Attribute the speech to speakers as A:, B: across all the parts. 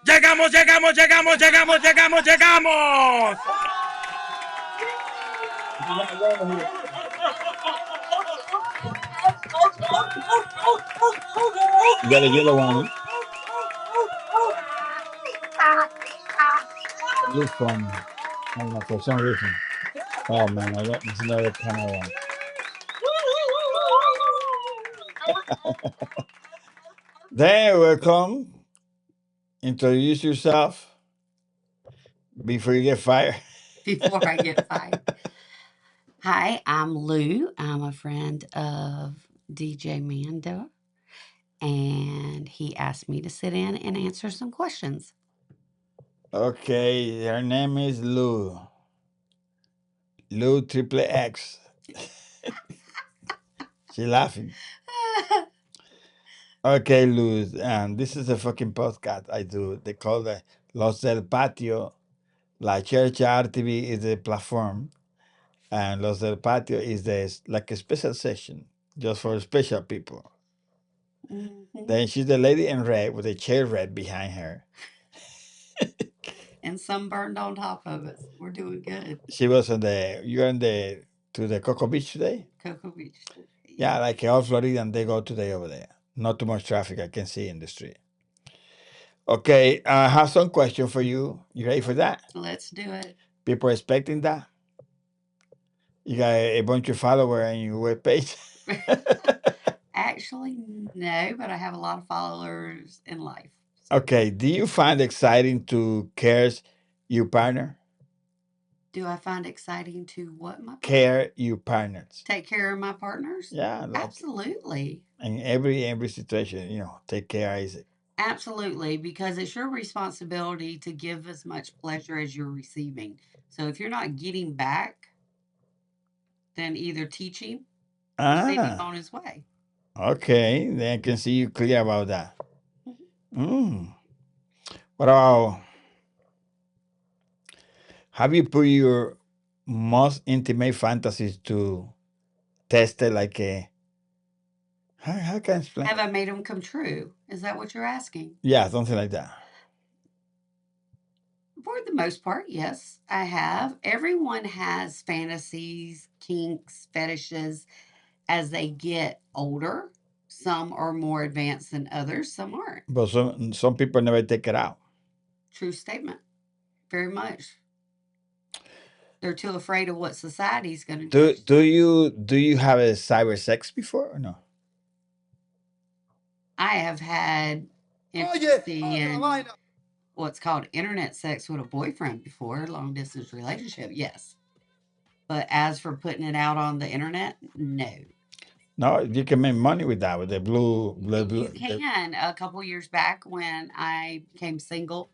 A: Llegamos, llegamos, llegamos, llegamos, llegamos, llegamos.
B: You got a yellow one. This one. I don't know, for some reason. Oh man, I don't, it's another kind of one. Then welcome. Introduce yourself before you get fired.
C: Before I get fired. Hi, I'm Lou. I'm a friend of Djmandrd, and he asked me to sit in and answer some questions.
B: Okay, her name is Lou. Lou triple X. She laughing. Okay, Lou. This is a fucking podcast I do. They call it Los del Patio. La Chercha RTV is the platform, and Los del Patio is like a special session just for special people.
C: Mhm.
B: Then she's the lady in red with a chair red behind her.
C: And sunburned on top of us. We're doing good.
B: She was you're on to the Cocoa Beach today?
C: Cocoa Beach.
B: Yeah, like all Floridian, they go today over there. Not too much traffic I can see in the street. Okay, I have some question for you. You ready for that?
C: Let's do it.
B: People expecting that? You got a bunch of followers on your webpage?
C: Actually, no, but I have a lot of followers in life.
B: Okay, do you find exciting to care your partner?
C: Do I find exciting to what my
B: Care your partners.
C: take care of my partners?
B: Yeah, like
C: Absolutely.
B: in every situation, take care is it.
C: Absolutely, because it's your responsibility to give as much pleasure as you're receiving. So if you're not getting back, then either teach him or send him
B: Ah,
C: on his way.
B: okay. Then I can see you clear about that.
C: Mhm.
B: Mm. What about have you put your most intimate fantasies to test it like a how can I explain?
C: Have I made them come true? Is that what you're asking?
B: Yeah, something like that.
C: For the most part, yes, I have. Everyone has fantasies, kinks, fetishes as they get older. Some are more advanced than others, some aren't.
B: But some people never take it out.
C: True statement. Very much. They're too afraid of what society's going to
B: Do
C: judge.
B: do you have a cyber sex before or no?
C: I have had intimacy and what's called internet sex with a boyfriend before, long distance relationship, yes. But as for putting it out on the internet, no.
B: No, you can make money with that with the
C: You can. A couple years back when I became single,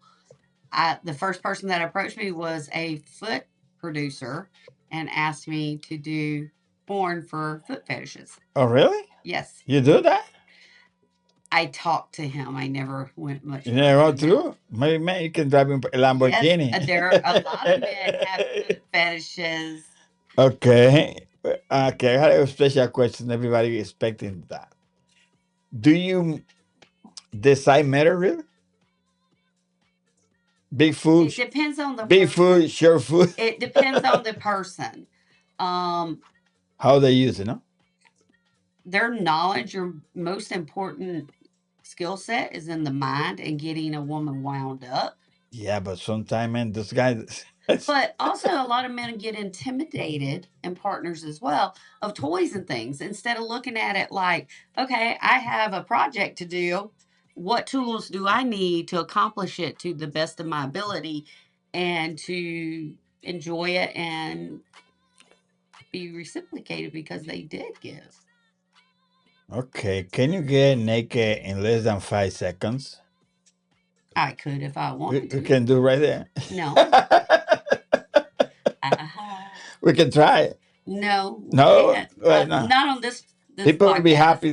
C: the first person that approached me was a foot producer and asked me to do porn for foot fetishes.
B: Oh really?
C: Yes.
B: You do that?
C: I talked to him. I never went much
B: You
C: further
B: never go
C: than that.
B: through? Maybe man, you can drive a
C: Yes,
B: Lamborghini.
C: there a lot of men have foot fetishes.
B: Okay. Okay, I had a special question. Everybody expecting that. Do you decide matter really? Big food,
C: It depends on the
B: big
C: person.
B: food, short food.
C: It depends on the person. Um,
B: How they use it, no?
C: their knowledge, your most important skill set is in the mind and getting a woman wound up.
B: Yeah, but sometimes, man, this guy.
C: But also, a lot of men get intimidated, and partners as well, of toys and things instead of looking at it like, okay, I have a project to do. What tools do I need to accomplish it to the best of my ability and to enjoy it and be reciprocated because they did give?
B: Okay, can you get naked in less than 5 seconds?
C: I could if I wanted
B: We
C: to.
B: can do right there.
C: No. Uh-huh.
B: We can try it.
C: No, we
B: No,
C: can't.
B: wait, no.
C: Not on this
B: People will be
C: podcast.
B: happy.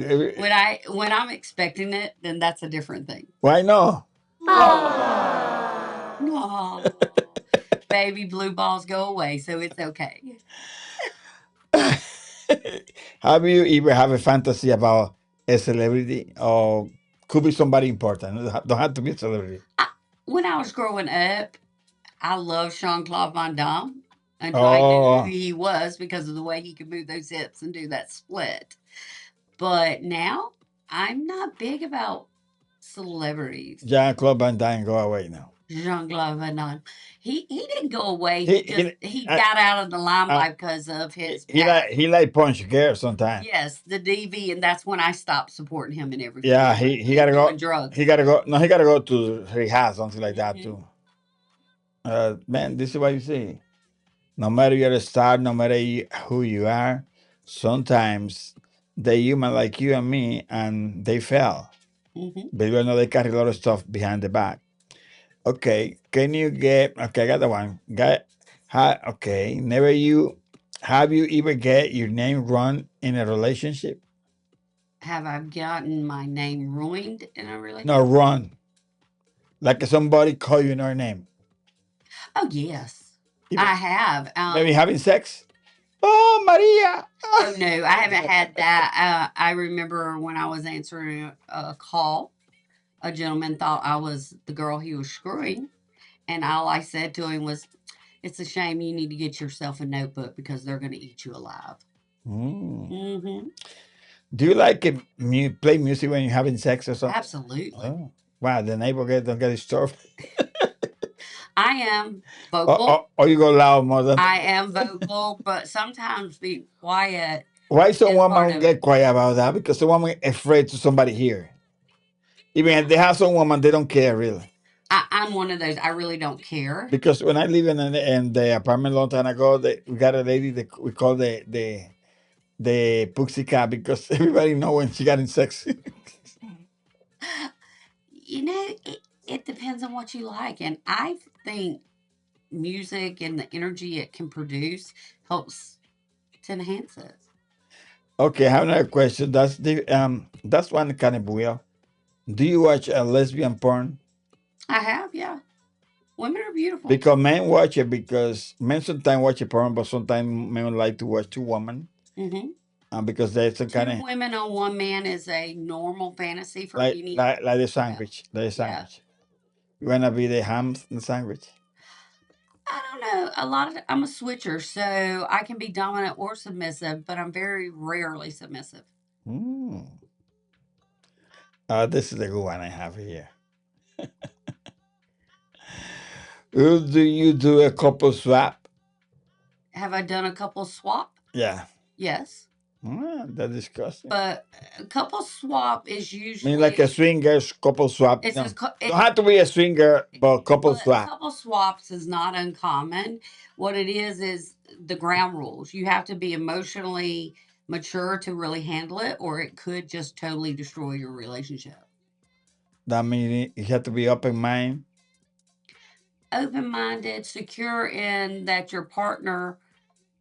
C: When I'm expecting it, then that's a different thing.
B: Why no?
C: No, baby blue balls go away, so it's okay.
B: Have you ever have a fantasy about a celebrity or could be somebody important? Don't have to be a celebrity.
C: When I was growing up, I loved Jean-Claude Van Damme until I knew who
B: Oh,
C: he was because of the way he could move those hips and do that split. But now I'm not big about celebrities.
B: Jean-Claude Van Damme go away now.
C: Jean-Claude Van Damme. He didn't go away.
B: He
C: He
B: I,
C: got out of the
B: I,
C: limelight because of his
B: like
C: past.
B: punch girls sometimes.
C: Yes, the DV, and that's when I stopped supporting him in everything.
B: Yeah,
C: He went
B: he
C: to
B: gotta
C: doing
B: go.
C: drugs.
B: He gotta go. No, he gotta go to rehab, something like that
C: Hmm.
B: too. Man, this is what you see. No matter you're a star, no matter who you are, sometimes they human like you and me, and they fail.
C: Hmm.
B: But you know they carry a lot of stuff behind the back. Okay, can you get? Okay, I got the one. Okay, never you. Have you ever get your name run in a relationship?
C: Have I gotten my name ruined in a
B: No,
C: relationship?
B: run. Like somebody call you your name.
C: Oh yes,
B: Even
C: I have.
B: maybe having sex. Oh, Maria.
C: Oh no, I haven't had that. I remember when I was answering a call, a gentleman thought I was the girl he was screwing, and all I said to him was, "It's a shame. You need to get yourself a notebook because they're going to eat you alive."
B: Mm.
C: Hmm.
B: Do you like play music when you're having sex or something?
C: Absolutely.
B: Oh, wow. The neighbor don't get disturbed.
C: I am vocal.
B: Or you go loud more than.
C: I am vocal, but sometimes being quiet
B: Why some
C: is part
B: woman
C: of it.
B: get quiet about that? Because some woman afraid to somebody hear. Even if they have some woman, they don't care really.
C: I'm one of those. I really don't care.
B: Because when I live in the apartment a long time ago, we got a lady that we call the Pooksy Cat because everybody know when she got in sex.
C: You know, it depends on what you like. And I think music and the energy it can produce helps to enhance it.
B: Okay, I have another question. That's one kind of weird. Do you watch a lesbian porn?
C: I have, yeah. Women are beautiful.
B: Because men watch it because men sometimes watch a porn, but sometimes men like to watch two women.
C: Hmm.
B: Because there's some kind
C: Two
B: of
C: women on one man is a normal fantasy for any.
B: like the
C: Yeah.
B: sandwich. The
C: Yeah.
B: sandwich. You wanna be the ham in the sandwich?
C: I don't know. A lot of I'm a switcher, so I can be dominant or submissive, but I'm very rarely submissive.
B: Mm. This is a good one I have here. Do you do a couple swap?
C: Have I done a couple swap?
B: Yeah.
C: Yes.
B: That's disgusting.
C: But a couple swap is
B: I mean, like a
C: usually
B: swingers couple swap.
C: it's
B: No,
C: just
B: don't have to be a swinger, but couple
C: well,
B: swap.
C: couple swaps is not uncommon. What it is the ground rules. You have to be emotionally mature to really handle it, or it could just totally destroy your relationship.
B: That means you have to be open mind.
C: Open minded, secure in that your partner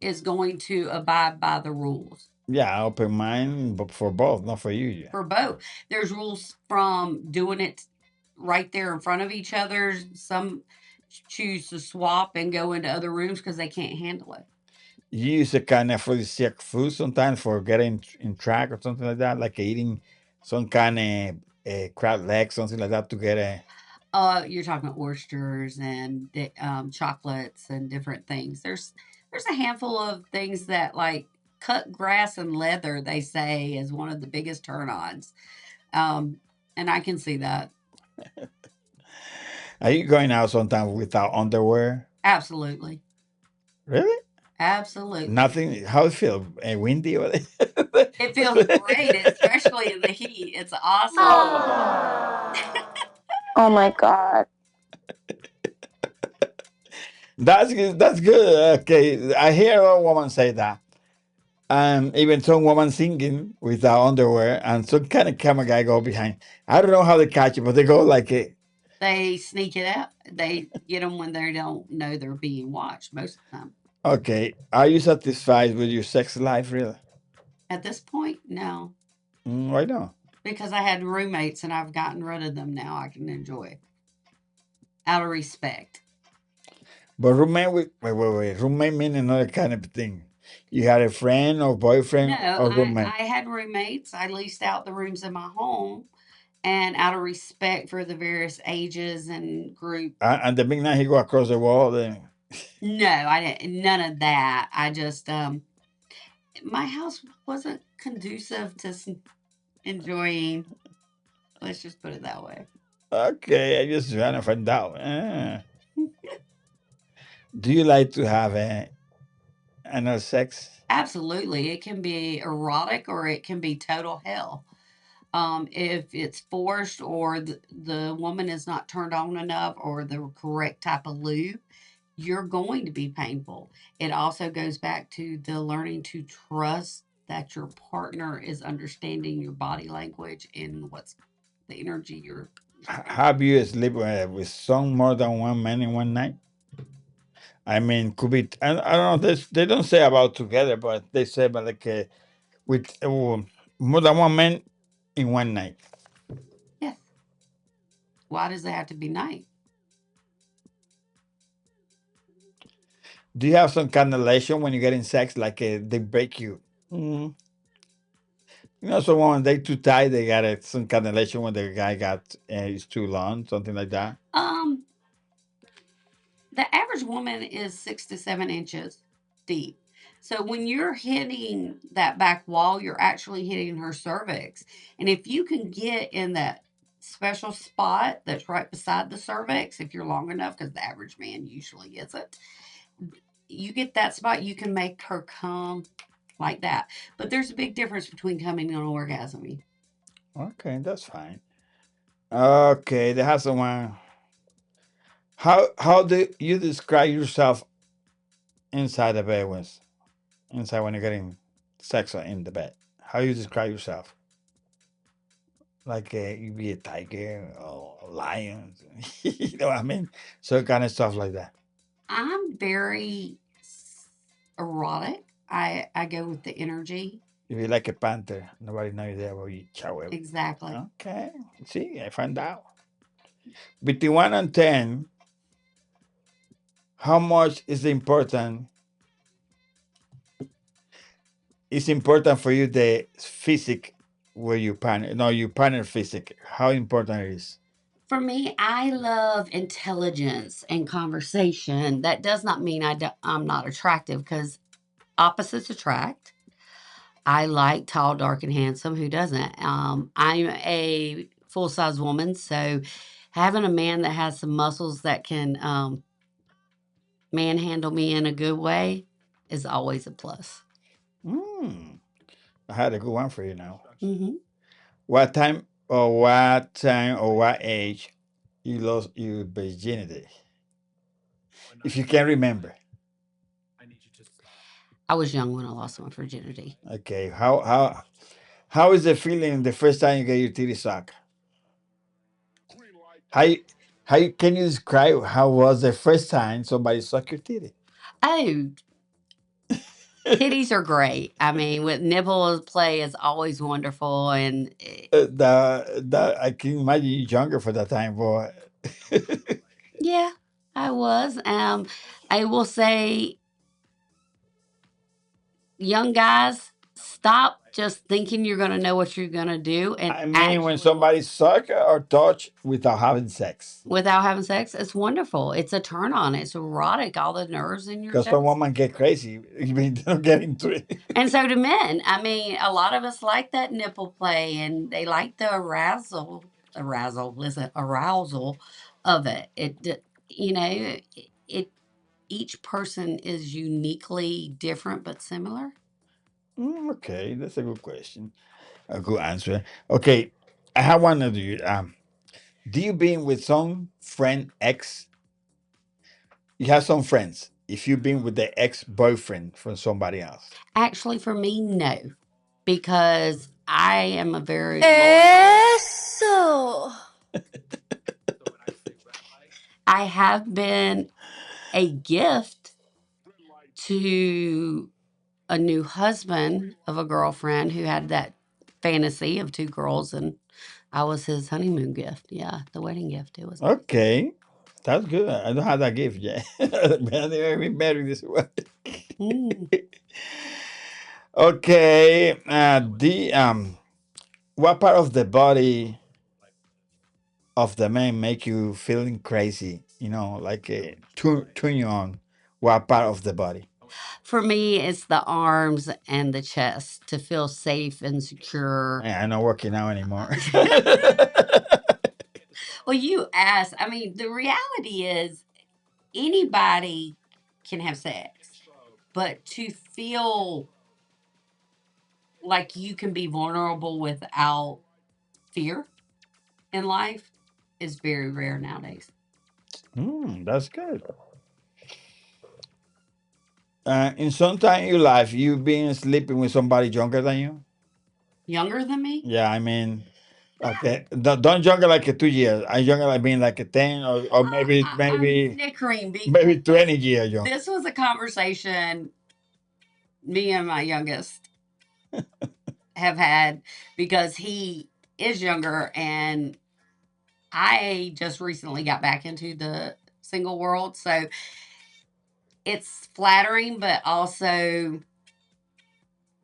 C: is going to abide by the rules.
B: Yeah, open mind, but for both, not for you. Yeah.
C: For both, there's rules from doing it right there in front of each other. Some choose to swap and go into other rooms because they can't handle it.
B: You use a kind of aphrodisiac food sometimes for getting in track or something like that, like eating some kind of crab leg, something like that to get a.
C: You're talking oysters and chocolates and different things. There's a handful of things that like cut grass and leather. They say is one of the biggest turn-ons, um, and I can see that
B: Are you going out sometimes without underwear?
C: absolutely,
B: Really?
C: absolutely.
B: Nothing. How it feel? Windy over there?
C: It feels great, especially in the heat. It's awesome.
D: Oh my God.
B: That's good. That's good. Okay, I hear a woman say that. Even some woman singing without underwear, and some kind of camera guy go behind. I don't know how they catch it, but they go like it.
C: They sneak it out. They get them when they don't know they're being watched most of the time.
B: Okay, are you satisfied with your sex life, really?
C: At this point, no,
B: Why not?
C: because I had roommates and I've gotten rid of them now. I can enjoy out of respect.
B: But roommate with wait. Roommate mean another kind of thing. You had a friend or boyfriend
C: No,
B: or roommate.
C: I had roommates. I leased out the rooms in my home And out of respect for the various ages and group,
B: And the big night he go across the wall. Then
C: no, I didn't. None of that. I just my house wasn't conducive to enjoying. Let's just put it that way.
B: okay, I just trying to find out. Do you like to have anal sex?
C: Absolutely, it can be erotic or it can be total hell. If it's forced or the woman is not turned on enough or the correct type of lube, you're going to be painful. It also goes back to the learning to trust that your partner is understanding your body language and what's the energy you're
B: Have you slept with some more than one man in one night? I mean, could be. I don't know. They don't say about together, but they say about like with more than one man in one night.
C: yes. Why does it have to be night?
B: Do you have some kind of elation when you get in sex? Like they break you. Mm. You know, someone when they too tight, they got some kind of elation when the guy got is too long, something like that.
C: The average woman is 6 to 7 inches deep. So when you're hitting that back wall, you're actually hitting her cervix. And if you can get in that special spot that's right beside the cervix, if you're long enough, because the average man usually gets it, you get that spot, you can make her come like that. But there's a big difference between coming and orgasming.
B: Okay, that's fine. Okay, they have someone. How do you describe yourself inside the bed inside when you're getting sex in the bed? How you describe yourself? Like you be a tiger or a lion, you know what I mean? So kind of stuff like that.
C: I'm very erotic. I go with the energy.
B: You be like a panther. Nobody know you there, but you chow everything.
C: Exactly.
B: Okay, see, I found out. Between 1 and 10, how much is important? It's important for you the physic where you partner. No, you partner physic. How important it is?
C: For me, I love intelligence and conversation. That does not mean I'm not attractive because opposites attract. I like tall, dark, and handsome. Who doesn't? I'm a full size woman, so having a man that has some muscles that can manhandle me in a good way is always a plus.
B: I had a good one for you now.
C: Mm-hmm.
B: What time or what age you lost your virginity? If you can remember.
C: I was young when I lost my virginity.
B: Okay. How is the feeling the first time you get your titty sucked? Can you describe how was the first time somebody sucked your titty?
C: Oh, titties are great. I mean, with nipple play is always wonderful, and
B: I can imagine you younger for that time, boy.
C: yeah, I was. I will say, young guys, stop just thinking you're going to know what you're going to do, and
B: I mean, when somebody suck or touch without having sex.
C: without having sex, it's wonderful. It's a turn on. It's erotic. All the nerves in your
B: Because some
C: chest.
B: women get crazy. You mean they don't get into it.
C: And so do men. I mean, a lot of us like that nipple play, and they like the arousal of it. You know, it each person is uniquely different but similar.
B: Okay, that's a good question. A good answer. Okay, I have one of you. Do you been with some friend ex? You have some friends. If you've been with the ex boyfriend from somebody else.
C: Actually, for me, no, because I am a very
D: Eso.
C: I have been a gift to a new husband of a girlfriend who had that fantasy of two girls, and I was his honeymoon gift. Yeah, the wedding gift. It was.
B: Okay, that's good. I don't have that gift yet. I never been married this way.
C: Mm.
B: Okay, what part of the body of the man make you feeling crazy? You know, like turn you on. What part of the body?
C: For me, it's the arms and the chest to feel safe and secure.
B: I'm not working out anymore.
C: Well, you asked. I mean, the reality is anybody can have sex, but to feel like you can be vulnerable without fear in life is very rare nowadays.
B: That's good. In some time in your life, you've been sleeping with somebody younger than you?
C: Younger than me?
B: Yeah, I mean, okay, don't younger like 2 years. I younger like being like a 10 or maybe
C: I'm snickering
B: maybe
C: because
B: 20 years younger.
C: this was a conversation me and my youngest have had because he is younger and I just recently got back into the single world. So it's flattering, but also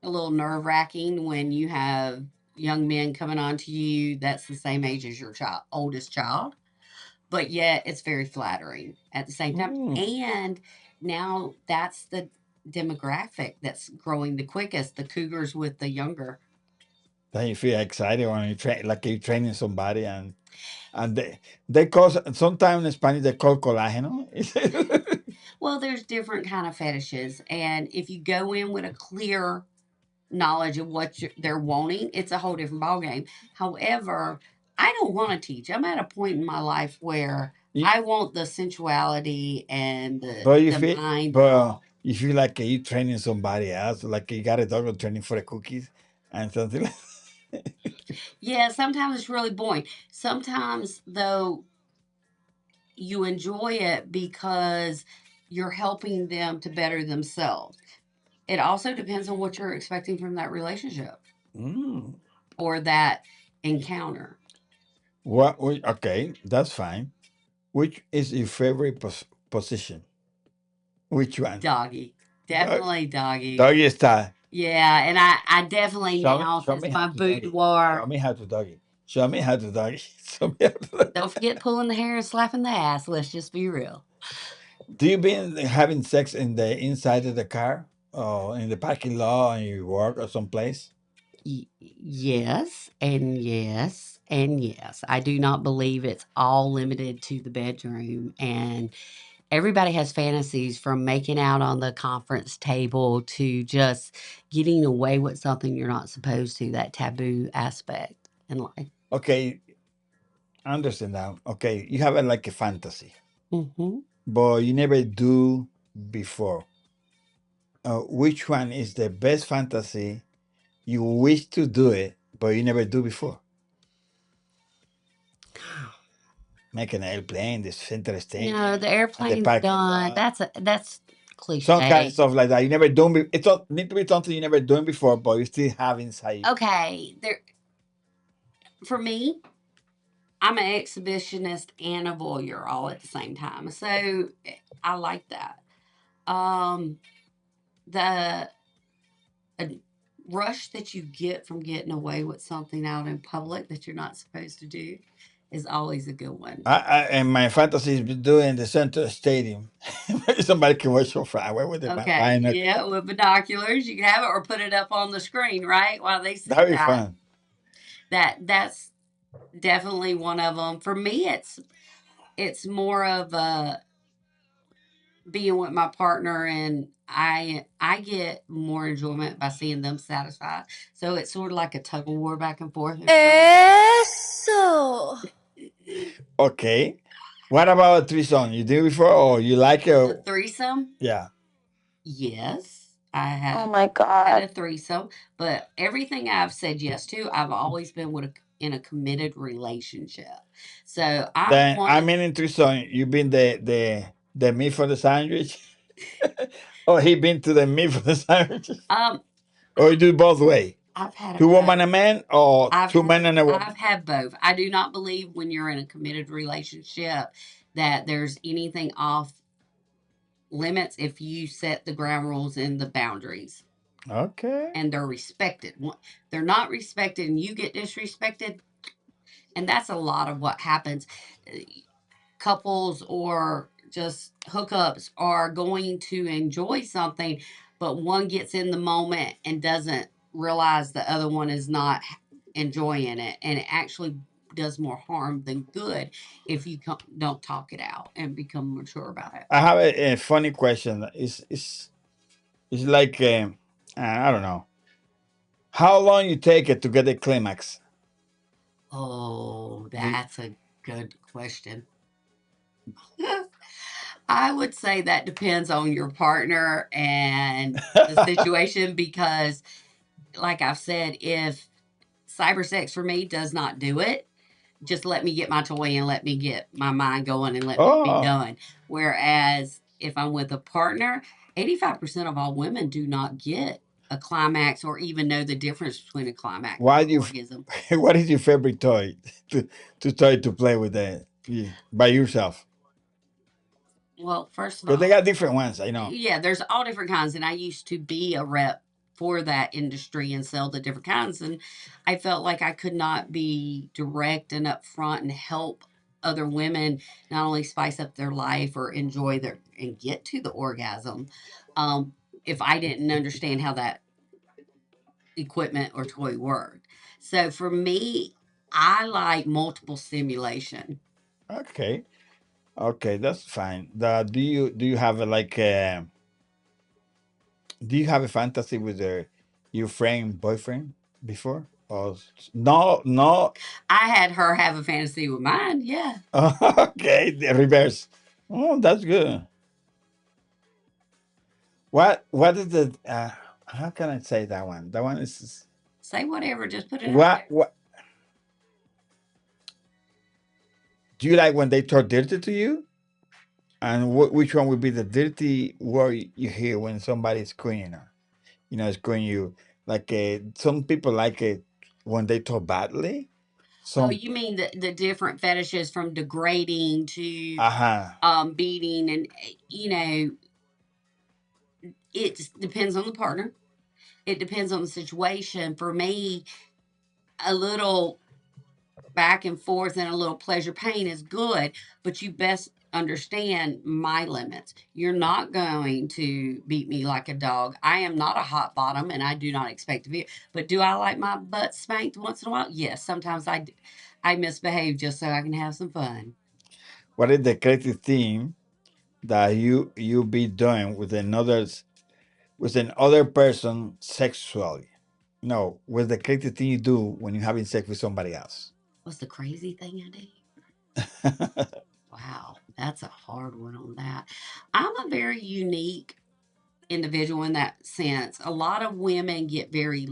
C: a little nerve wracking when you have young men coming on to you that's the same age as your child, oldest child. But yet it's very flattering at the same time. And now that's the demographic that's growing the quickest, the cougars with the younger.
B: Then you feel excited when you train, like you're training somebody, and they call sometimes in Spanish they call colágeno.
C: Well, there's different kind of fetishes, and if you go in with a clear knowledge of what they're wanting, it's a whole different ballgame. However, I don't want to teach. I'm at a point in my life where I want the sensuality and
B: But you
C: the
B: feel,
C: mind.
B: but you feel like you training somebody else, like you got a dog training for the cookies and something like.
C: Yeah, sometimes it's really boring. Sometimes, though, you enjoy it because you're helping them to better themselves. It also depends on what you're expecting from that relationship
B: Mm.
C: or that encounter.
B: What? Okay, that's fine. Which is your favorite position? Which one?
C: Doggy. Definitely doggy.
B: Doggy style.
C: Yeah, and I definitely now,
B: Show
C: since
B: me how
C: my
B: to doggy. Show
C: boudoir,
B: me how to doggy. Show me how to doggy. Show me how to doggy.
C: don't forget pulling the hair and slapping the ass. Let's just be real.
B: Do you been having sex in the inside of the car or in the parking lot and you work or someplace?
C: Yes, and yes, and yes. I do not believe it's all limited to the bedroom. And everybody has fantasies from making out on the conference table to just getting away with something you're not supposed to, that taboo aspect in life.
B: Okay, I understand now. Okay, you have like a fantasy,
C: Hmm.
B: but you never do before. Which one is the best fantasy you wish to do it, but you never do before? Make an airplane, the center stage,
C: The
B: at the
C: airplane's
B: parking
C: done.
B: lot.
C: That's
B: Some kind of
C: cliche.
B: stuff like that. You never done. It don't need to be something you never done before, but you still have inside you.
C: Okay, there for me, I'm an exhibitionist and a voyeur all at the same time. So I like that. Um, the a rush that you get from getting away with something out in public that you're not supposed to do is always a good one.
B: And my fantasy is doing the center stadium. Somebody can watch your fire with the
C: Okay, yeah, with binoculars, you can have it or put it up on the screen, right? While they see
B: That'd be
C: that.
B: fun.
C: That's definitely one of them. For me, it's more of a being with my partner, and I get more enjoyment by seeing them satisfied. So it's sort of like a tug of war back and forth.
D: Eso.
B: Okay. What about a threesome? You did it before, or you like
C: A
B: it?
C: threesome?
B: Yeah.
C: Yes, I
D: Oh
C: have
D: my
C: had a
D: God.
C: threesome, but everything I've said yes to, I've always been in a committed relationship. So I'm
B: Then
C: one
B: I
C: of
B: mean in threesome, you been the meat for the sandwich, or he been to the meat for the sandwich, or you do both way?
C: I've had
B: Two
C: it
B: woman
C: both.
B: and a man, or two men and a woman?
C: I've had both. I do not believe when you're in a committed relationship that there's anything off limits if you set the ground rules and the boundaries
B: Okay.
C: and they're respected. They're not respected and you get disrespected, And that's a lot of what happens. Couples or just hookups are going to enjoy something, but one gets in the moment and doesn't realize the other one is not enjoying it. And it actually does more harm than good if you don't talk it out and become mature about it.
B: I have a funny question. It's like I don't know how long you take it to get the climax.
C: Oh,
B: Do-
C: that's a good question. I would say that depends on your partner and the situation because, like I've said, if cyber sex for me does not do it, just let me get my toy and let me get my mind going and let me be
B: Oh,
C: done. Whereas if I'm with a partner, 85% of all women do not get a climax or even know the difference between a climax
B: why
C: and
B: do you?
C: orgasm.
B: What is your favorite toy to try to play with by yourself?
C: Well, first of
B: Because they
C: all,
B: got different ones. I know.
C: yeah, there's all different kinds, and I used to be a rep for that industry and sell the different kinds, and I felt like I could not be direct and upfront and help other women not only spice up their life or enjoy their and get to the orgasm, um, if I didn't understand how that equipment or toy worked. So for me, I like multiple stimulation.
B: Okay. Okay, that's fine. Do you have do you have a fantasy with your friend boyfriend before? Or no, no.
C: I had her have a fantasy with mine, yeah.
B: Okay, the reverse. Oh, that's good. What is the how can I say that one? That one is
C: Say whatever, just put it out there.
B: what do you like when they talk dirty to you? And which one would be the dirty word you hear when somebody's screening her? Screening you. Like some people like it when they talk badly.
C: Oh,
B: Some
C: you mean the different fetishes from degrading to
B: uh-huh.
C: beating and it depends on the partner. It depends on the situation. For me, a little back and forth and a little pleasure pain is good, but you best understand my limits. You're not going to beat me like a dog. I am not a hot bottom and I do not expect to be. But do I like my butt spanked once in a while? Yes, sometimes I misbehave just so I can have some fun.
B: What is the creative thing that you be doing with another person sexually? No, what's the creative thing you do when you're having sex with somebody else?
C: What's the crazy thing I do? Wow, that's a hard one on that. I'm a very unique individual in that sense. A lot of women get very,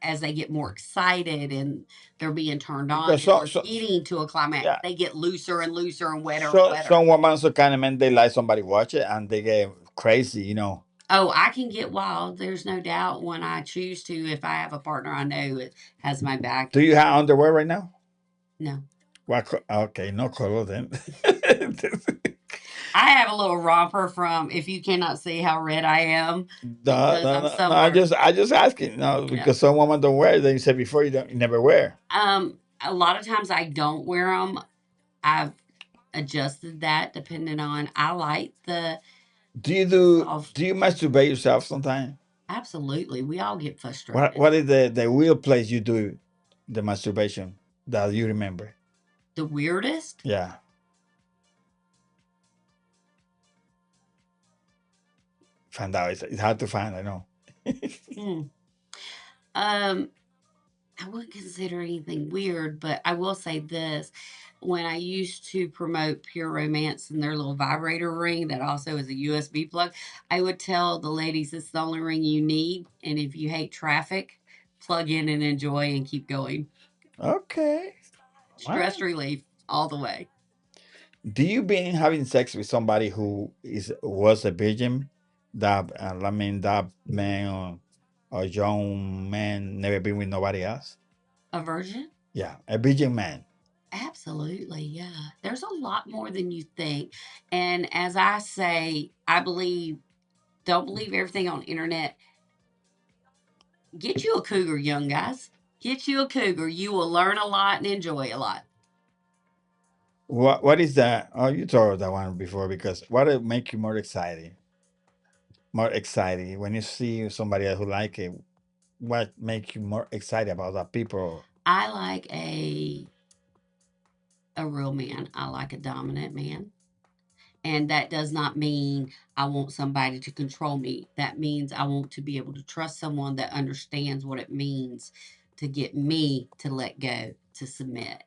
C: as they get more excited and they're being turned on
B: Because
C: and we're getting to a climax,
B: yeah,
C: they get looser and looser and wetter and
B: so
C: wetter.
B: some women also kind of men they like somebody watch it and they get crazy.
C: Oh, I can get wild. There's no doubt when I choose to, if I have a partner I know it has my back.
B: Do you have underwear right now?
C: No.
B: Okay, no color then.
C: I have a little romper from if you cannot see how red I am
B: No,
C: because
B: no,
C: I'm
B: no, no. I
C: somewhere.
B: just, I just asking. No,
C: Yeah.
B: because some women don't wear. Then you said before you never wear.
C: A lot of times I don't wear them. I've adjusted that depending on I like
B: Do you
C: the
B: do?
C: soft.
B: Do you masturbate yourself sometimes?
C: Absolutely, we all get
B: What
C: frustrated.
B: What is the real place you do the masturbation that you remember?
C: The weirdest.
B: Yeah, find out. It's hard to find. I know.
C: Hmm. Um, I wouldn't consider anything weird, but I will say this. When I used to promote Pure Romance and their little vibrator ring that also is a USB plug, I would tell the ladies it's the only ring you need. And if you hate traffic, plug in and enjoy and keep going.
B: Okay.
C: Stress
B: Wow.
C: relief all the way.
B: Do you been having sex with somebody who was a virgin? That I mean, that man or young man never been with nobody else.
C: Aversion?
B: Yeah, a virgin man.
C: Absolutely. Yeah. There's a lot more than you think. And as I say, I believe, don't believe everything on the internet. Get you a cougar, young guys. Get you a cougar. You will learn a lot and enjoy a lot.
B: What is that? Oh, you told that one before because what will make you more excited? More excited when you see somebody else who like it. What make you more excited about that people?
C: I like a real man. I like a dominant man. And that does not mean I want somebody to control me. That means I want to be able to trust someone that understands what it means to get me to let go, to submit,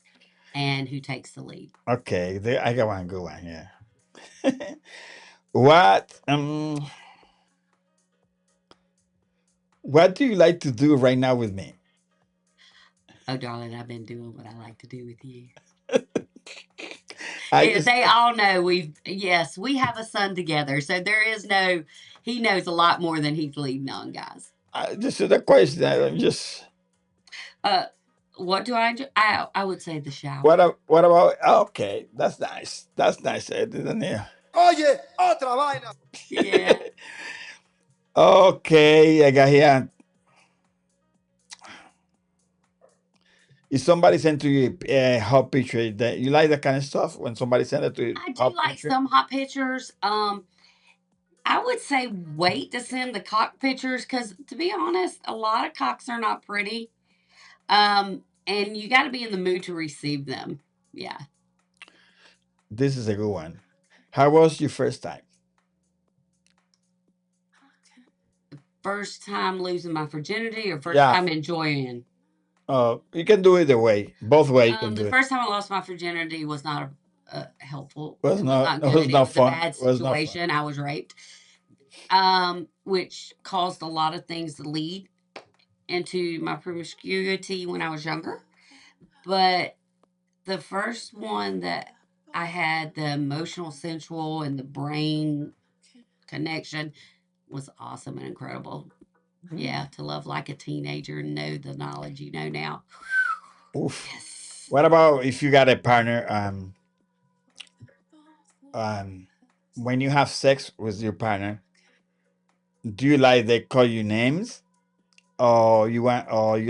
C: and who takes the lead.
B: Okay, I got one good one. Yeah. what what do you like to do right now with me?
C: Oh, darling, I've been doing what I like to do with you.
B: I just
C: They all know yes, we have a son together. So there is no, he knows a lot more than he's leading on, guys.
B: this is the question. I'm just
C: Uh, what do I enjoy? I would say the shower.
B: what about okay, that's nice. That's nice. Isn't it?
A: Oye, otra vaina.
C: Yeah.
B: Okay, I got here. If somebody sent to you a hot picture, that you like that kind of stuff when somebody sent it to you,
C: I do
B: hot
C: like
B: picture?
C: some hot pictures. I would say wait to send the cock pictures because, to be honest, a lot of cocks are not pretty. And you got to be in the mood to receive them. Yeah.
B: This is a good one. How was your first time?
C: First time losing my virginity or first
B: Yeah.
C: time enjoying.
B: You can do it either way. Both way you can do
C: The
B: it.
C: first time I lost my virginity was not helpful.
B: Was
C: It
B: not
C: good.
B: it was
C: It
B: not
C: was a
B: fun.
C: bad
B: It was not fun.
C: situation. I was raped, which caused a lot of things to lead into my promiscuity when I was younger. But the first one that I had the emotional, sensual, and the brain connection was awesome and incredible. Yeah, to love like a teenager and know the knowledge you know now.
B: Oof.
C: Yes.
B: What about if you got a partner? When you have sex with your partner, do you like they call you names, or you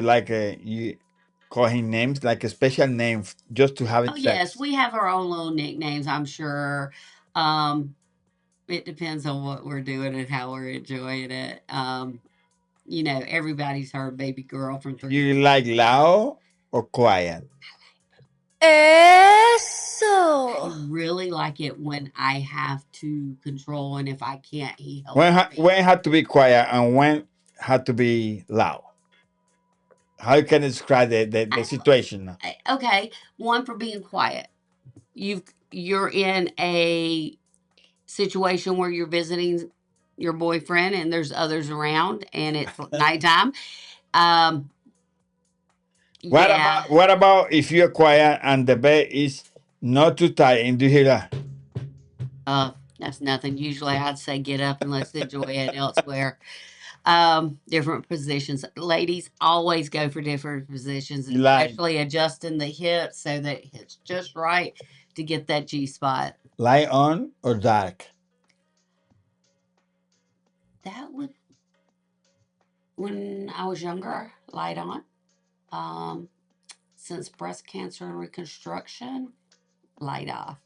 B: like you call him names like a special name just to have it
C: Oh yes,
B: sex?
C: we have our own little nicknames, I'm sure. Um, it depends on what we're doing and how we're enjoying it. Everybody's heard baby girl from three.
B: You like loud or quiet?
C: I really like it when I have to control, and if I can't, he helps me.
B: When had to be quiet and when had to be loud? How you can describe the situation?
C: Okay, one for being quiet. You're in a situation where you're visiting your boyfriend and there's others around and it's nighttime. Um, yeah,
B: What about if you're quiet and the bed is not too tight and do you hear that?
C: that's nothing. Usually I'd say get up and let's enjoy it elsewhere. Different positions. Ladies always go for different positions,
B: You like
C: especially adjusting the hips so that it's just right to get that G spot.
B: light on or dark?
C: That would, when I was younger, light on. Um, since breast cancer and reconstruction, light off.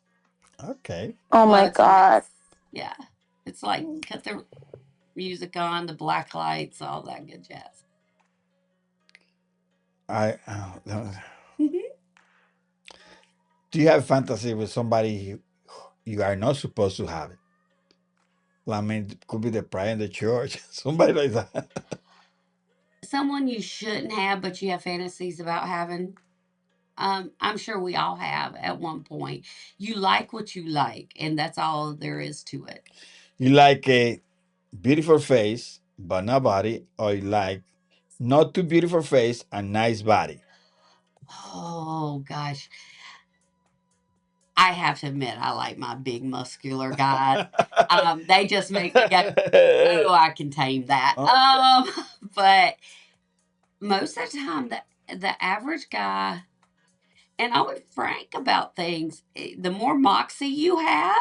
B: Okay.
D: Oh
C: Well,
D: my
C: it's a mix.
D: God.
C: Yeah. It's like cut the music on, the black lights, all that good jazz.
B: No. Do you have fantasy with somebody you are not supposed to have it? Well, I mean, it could be the pride in the church, somebody like that.
C: Someone you shouldn't have, but you have fantasies about having. I'm sure we all have at one point. You like what you like, and that's all there is to it.
B: You like a beautiful face but no body, or you like not too beautiful face and nice body.
C: Oh gosh. I have to admit, I like my big muscular guys. They just make me go, oh, I can tame that.
B: Okay.
C: But most of the time, the average guy, and I'll be frank about things, the more moxie you have,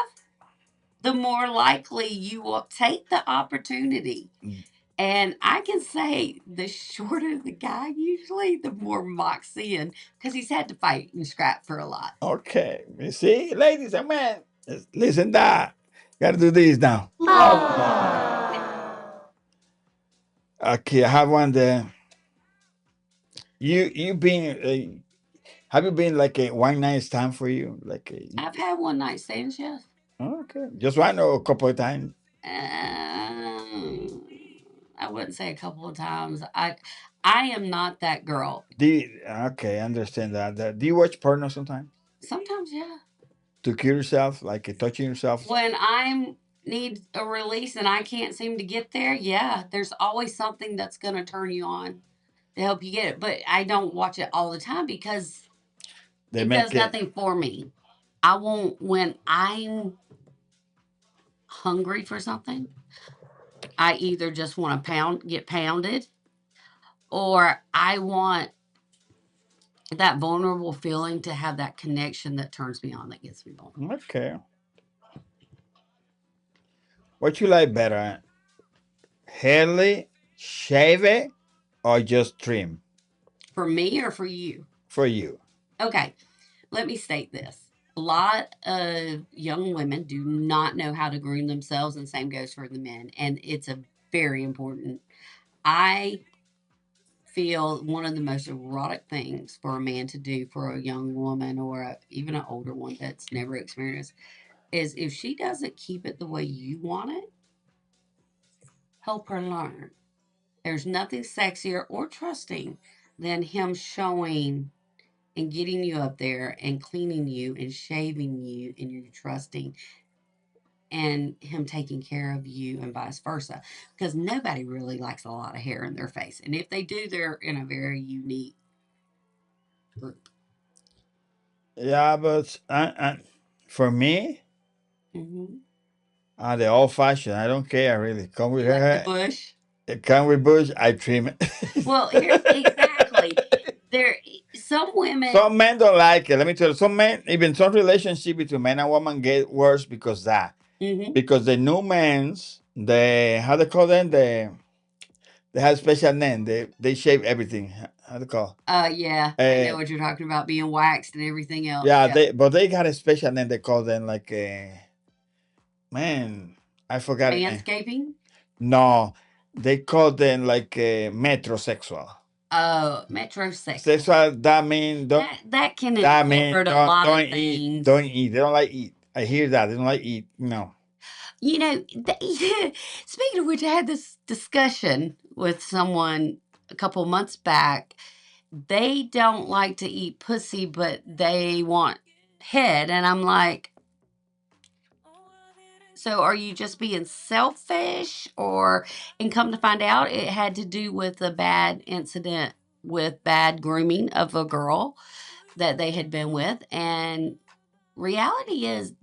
C: the more likely you will take the opportunity. And I can say the shorter the guy, usually, the more moxie, and because he's had to fight and scrap for a lot.
B: Okay. You see, ladies and men, listen that. Gotta do this now. Okay, I have one there. You been have you been like a one night stand for you? Like a,
C: I've had one night stands, yes.
B: okay, just one or a couple of times.
C: I wouldn't say a couple of times. I am not that girl.
B: Okay, I understand that. Do you watch porno sometimes
C: Sometimes, yeah.
B: to cure yourself, like touching yourself?
C: When I need a release and I can't seem to get there, yeah, there's always something that's going to turn you on to help you get it. But I don't watch it all the time because
B: They
C: it
B: make
C: does
B: it.
C: nothing for me. I won't, when I'm hungry for something, I either just want to get pounded, or I want that vulnerable feeling to have that connection that turns me on, that gets me going.
B: Okay. What you like better, hairly, shave it, or just trim
C: For me or for you?
B: for you?
C: Okay, let me state this. A lot of young women do not know how to groom themselves, and same goes for the men. And it's a very important. I feel one of the most erotic things for a man to do for a young woman, or even an older one that's never experienced, is if she doesn't keep it the way you want it, help her learn. There's nothing sexier or trusting than him showing and getting you up there and cleaning you and shaving you, and you're trusting, and him taking care of you, and vice versa. Because nobody really likes a lot of hair in their face. And if they do, they're in a very unique group.
B: Yeah, but for me,
C: Hmm.
B: the old fashioned. I don't care really. Come with
C: You like the
B: hair,
C: bush?
B: come with bush. I trim it.
C: Well, here's exactly. There, some women.
B: Some men don't like it. Let me tell you, some men, even some relationship between man and woman get worse because that.
C: Hmm.
B: Because the new men's, how they call them, they have special name. They shave everything. How they call?
C: Yeah, I know what you're talking about, being waxed and everything else.
B: Yeah,
C: Yeah.
B: they got a special name. They call them like man, I forgot it.
C: Manscaping.
B: No, they call them like metrosexual.
C: Metrosexual.
B: Sexual, that mean don't
C: That can
B: that mean
C: incorporate a lot
B: don't
C: of
B: eat,
C: things.
B: don't eat. They don't like eat. I hear that they don't like eat. No.
C: You know, speaking of which, I had this discussion with someone a couple months back. They don't like to eat pussy, but they want head. And I'm like, so are you just being selfish? And come to find out, it had to do with a bad incident with bad grooming of a girl that they had been with. And reality is,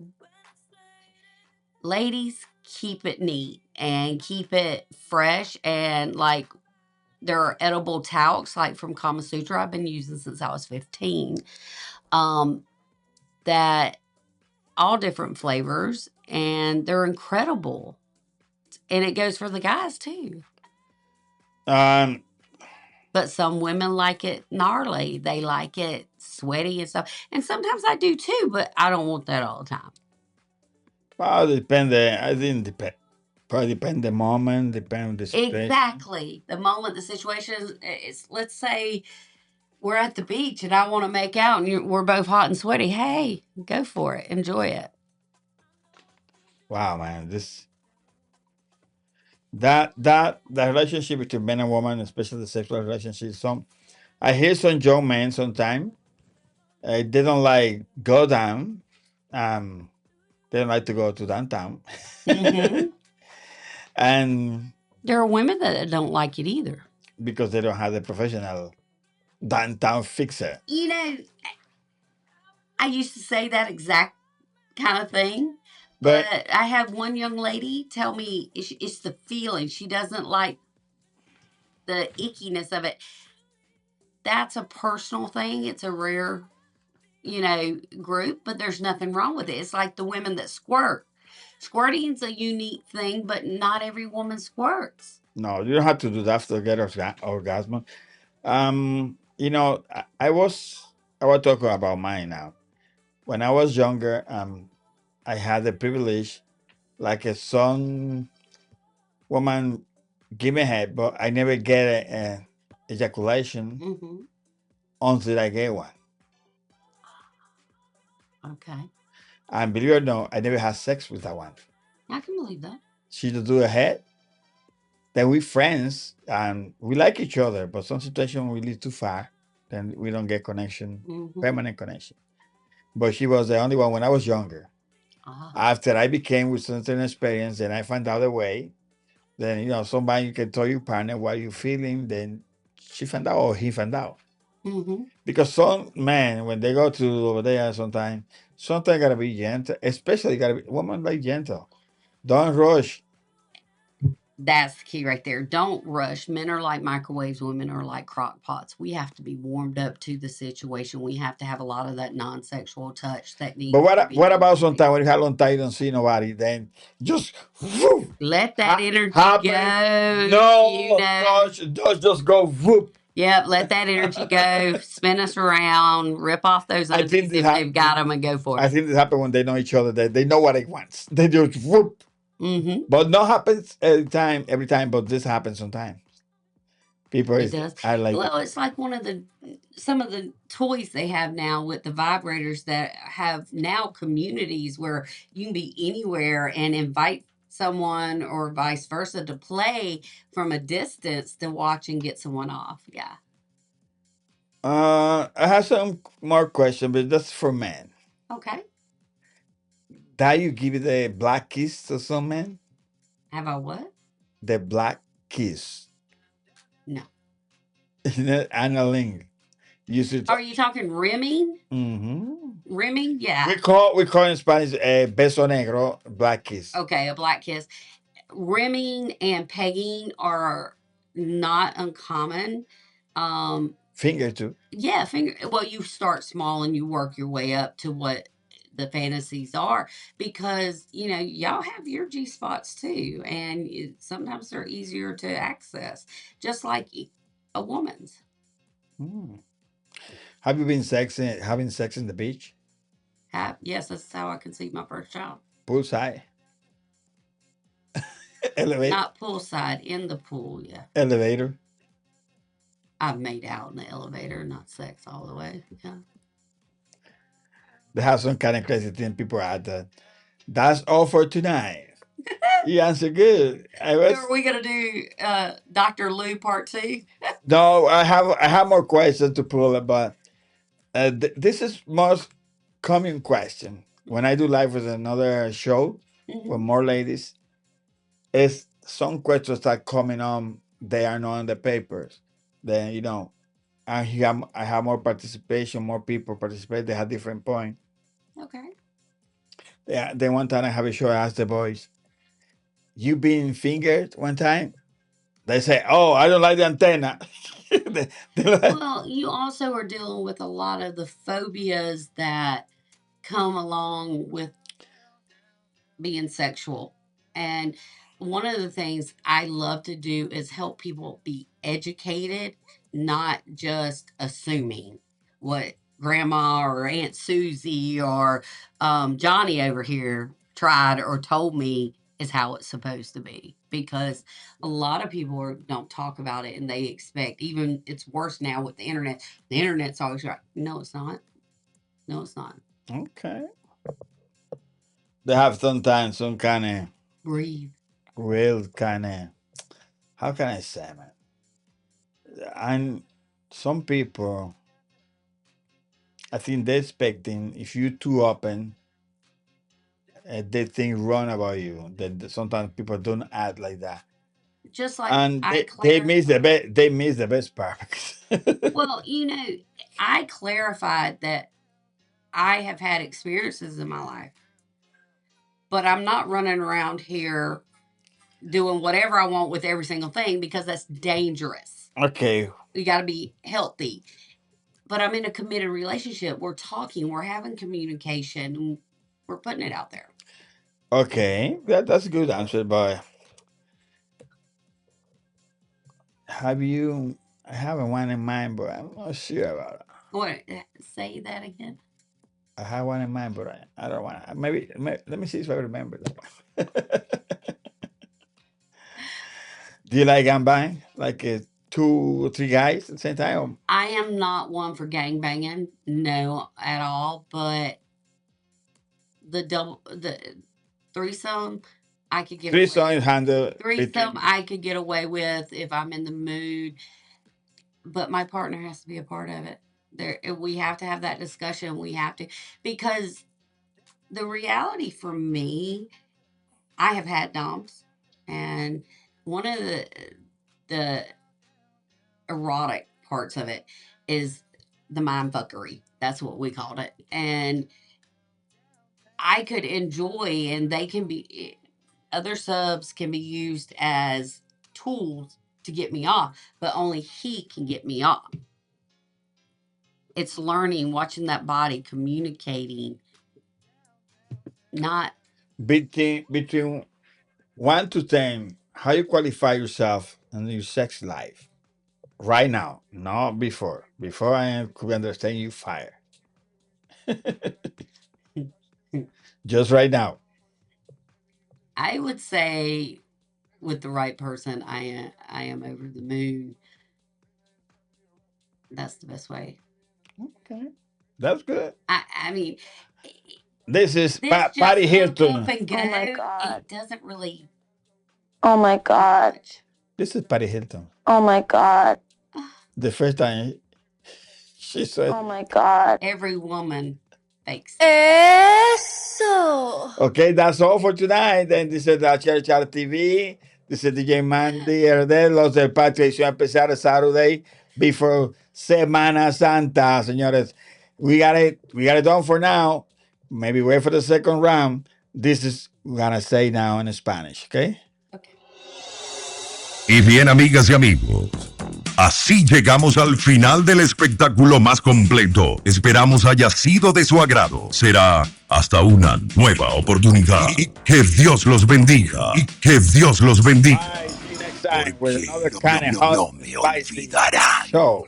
C: ladies, keep it neat and keep it fresh. And like, there are edible talcs, like from Kama Sutra, I've been using since I was 15. That all different flavors, and they're incredible. And it goes for the guys too.
B: Um,
C: But some women like it gnarly. They like it sweaty and stuff. And sometimes I do too, but I don't want that all the time.
B: well, depend. I didn't depend. Probably depend the moment, depend the situation.
C: Exactly. The moment, the situation is, let's say we're at the beach and I want to make out, and we're both hot and sweaty. Hey, go for it. Enjoy it.
B: Wow, man, that relationship between men and women, especially the sexual relationship. Some I hear some young men sometimes they don't like go down. Um, they don't like to go to downtown,
C: Hmm.
B: and
C: There are women that don't like it either.
B: because they don't have the professional downtown fixer.
C: You know, I used to say that exact kind of thing.
B: But
C: But I had one young lady tell me it's the feeling. She doesn't like the ickiness of it. That's a personal thing. It's a rare, group, but there's nothing wrong with it. It's like the women that squirt. Squirting's a unique thing, but not every woman squirts.
B: No, you don't have to do that to get orgasm. I was talking about mine now. When I was younger, I had the privilege, like a some woman give me head, but I never get a ejaculation
C: Mm-hmm.
B: until I get one.
C: Okay.
B: And believe it or not, I never had sex with that one.
C: I can believe that.
B: She just do a head. Then we friends and we like each other, but some situation we live too far, then we don't get connection,
C: Mm-hmm.
B: permanent connection. But she was the only one when I was younger.
C: Ah.
B: After I became with certain experience and I found out a way, then somebody you can tell your partner what you feeling, then she found out or he found out.
C: Mm-hmm.
B: Because some men when they go to over there sometimes gotta be gentle, especially gotta be woman like gentle. Don't rush.
C: That's the key right there. Don't rush. Men are like microwaves, women are like crock pots. We have to be warmed up to the situation. We have to have a lot of that non sexual touch that needs
B: But
C: to be
B: what about
C: included.
B: sometimes when you have long time you don't see nobody, then just whoop,
C: Let that energy
B: happen.
C: go.
B: No,
C: You know.
B: don't just go whoop.
C: Yep, let that energy go. Spin us around. Rip off those
B: I think
C: undies if they've got them and go for
B: I
C: it.
B: think this happens when they know each other. They know what they want. They just whoop.
C: Mm-hmm.
B: But not happens every time. But this happens sometimes. People
C: It does.
B: are like,
C: Well, it's like some of the toys they have now with the vibrators that have now communities where you can be anywhere and invite someone or vice versa to play from a distance to watch and get someone off. Yeah.
B: I have some more questions, but that's for men.
C: Okay.
B: That you give the black kiss to some men?
C: Have I what?
B: The black kiss.
C: No.
B: Annaling. You should.
C: Are you talking rimming?
B: Mm-hmm.
C: Rimming? Yeah.
B: We call in Spanish beso negro, black kiss.
C: Okay, a black kiss. Rimming and pegging are not uncommon.
B: Finger too.
C: Yeah, well, you start small and you work your way up to what the fantasies are because y'all have your G spots too, and sometimes they're easier to access, just like a woman's.
B: Mm. Have you been having sex in the beach?
C: Yes, that's how I conceived my first child.
B: Poolside? Elevator?
C: Not poolside, in the pool. Yeah,
B: Elevator?
C: I've made out in the elevator, not sex all the way. Yeah.
B: They have some kind of crazy thing people add that. That's all for tonight. You answer good.
C: Are we gonna do Dr. Lou part 2?
B: No. I have more questions to pull, but this is most common question when I do live with another show with
C: Mm-hmm.
B: more ladies. Is some questions that coming on they are not on the papers. Then I have more participation, more people participate. They have different point.
C: Okay.
B: Yeah. Then one time I have a show. I asked the boys, "You been fingered one time?" They say, "Oh, I don't like the antenna." They're like,
C: Well, you also are dealing with a lot of the phobias that come along with being sexual. And one of the things I love to do is help people be educated, not just assuming what grandma or Aunt Susie or Johnny over here tried or told me is how it's supposed to be. Because a lot of people don't talk about it and they expect, even it's worse now with the internet. The internet's always right. No, it's not. No, it's not.
B: okay. They have sometimes some kind of
C: Breathe.
B: real kind of, how can I say, man? And some people, I think they're expecting if you too open, they think wrong about you. That sometimes people don't act like that,
C: Just like
B: and
C: I
B: they miss the
C: clarified.
B: best. They miss the best part.
C: Well, I clarified that I have had experiences in my life, but I'm not running around here doing whatever I want with every single thing because that's dangerous.
B: Okay.
C: You got to be healthy. But I'm in a committed relationship. We're talking, we're having communication, and we're putting it out there.
B: Okay, that's a good answer, but have you? I have one in mind, but I'm not sure about it.
C: What? Say that again.
B: I have one in mind, but I don't want to. Maybe let me see if I remember that one. Do you like gambang? Like two or three guys at the same time?
C: I am not one for gang banging, no, at all. But the threesome, I could get
B: Three
C: away.
B: songs handle
C: Threesome,
B: between.
C: I could get away with if I'm in the mood, but my partner has to be a part of it. We have to have that discussion. We have to, because the reality for me, I have had DOMs, and one of the erotic parts of it is the mind fuckery. That's what we called it. And I could enjoy, and they can be, other subs can be used as tools to get me off, but only he can get me off. It's learning, watching that body, communicating, not
B: Between 1 to 10, how you qualify yourself in your sex life right now, not before. Before I could understand you fire. Just right now.
C: I would say with the right person, I am over the moon. That's the best way.
B: Okay, that's good.
C: I mean,
B: This is
C: this just
B: Patty
C: hook up
B: Hilton.
C: and go.
D: Oh my God.
C: It doesn't really
D: Oh my God.
C: much.
B: This is Patty Hilton.
D: Oh my God.
B: The first time she said,
D: Oh my God.
C: Every woman fakes.
D: Eso.
B: okay, that's all for tonight. And this is the Church TV. This is Djmandrd, Los del Patio, edición especial Saturday before Semana Santa, señores. We got it done for now. Maybe wait for the second round. This is we're gonna say now in Spanish, okay?
C: Okay.
A: Y bien, amigas y amigos, así llegamos al final del espectáculo más completo. Esperamos haya sido de su agrado. Será hasta una nueva oportunidad. Y que Dios los bendiga. Y que Dios los bendiga.
B: Bye. See you next time with
A: Porque
B: another kind of hot,
A: me
B: spicy
A: olvidarán.
B: show.